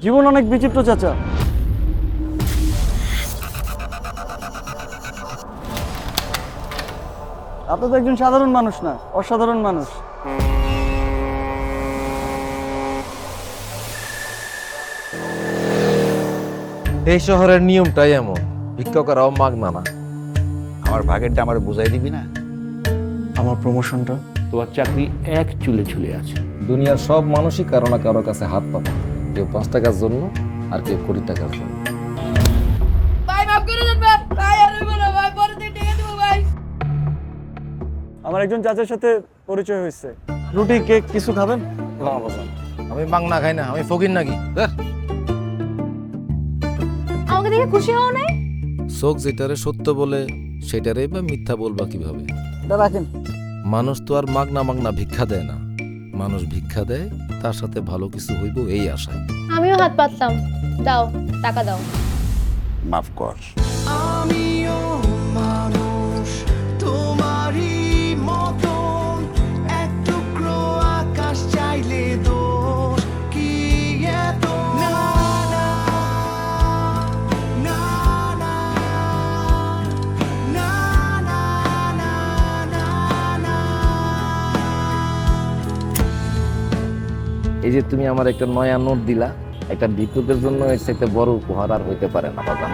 জীবন অনেক বিচিত্র চাচা। আপনি তো একজন সাধারণ মানুষ না, অসাধারণ মানুষ। এই শহরের নিয়মটাই এমন, ভিক্ষা করাও মাগনা না। আমার ভাগেরটা আমার বুঝাই দিবি না? আমার প্রমোশনটা? তোমার চাকরি এক চুলে ঝুলে আছে। দুনিয়ার সব মানুষই কারো না কারো কাছে হাত পাবে, কেউ 5 টাকার জন্য আর কেউ কোটি টাকার জন্য। ভাই মাফ করে দেন ভাই, ভাই আর হইবো না ভাই, পরে থেকে টাকা দেবো ভাই। আমার একজন চাচার সাথে পরিচয় হয়েছে। রুটি, কেক কিছু খাবেন? না বাজান, আমি মাগনা খাই না, আমি ফকির নাকি? আমাকে দেখে খুশি হও নাই? চোখ যেটারে সত্য বলে সেটারে বা মিথ্যা বলবা কিভাবে? এটা রাখেন। মানুষ তো আর মাগনা মাগনা ভিক্ষা দেয় না, মানুষ ভিক্ষা দেয় তার সাথে ভালো কিছু হইব এই আশায়। আমিও হাত পাতলাম, দাও টাকা দাও। মাফ কর। আমিও মানুষ তোমারই মতন, এক টুকরো আকাশ চাইলে দোষ কি এত? না না না না না না না না না। এই যে তুমি আমার একটা নয়া নোট দিলা, একটা ভিক্ষুকের জন্য এর চাইতে বড় উপহার আর হইতে পারে না বাজান।